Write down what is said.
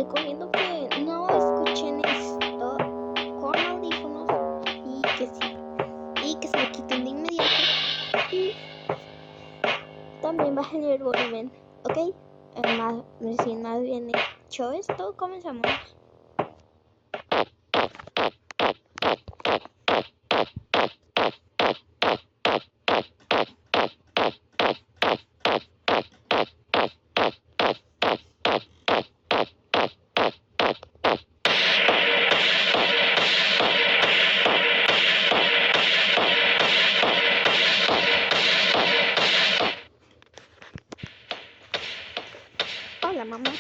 recomiendo que no escuchen esto con audífonos y que se lo quiten de inmediato y también bajen el volumen, ¿ok? Sin más bien hecho esto, comenzamos. Hola, mamá.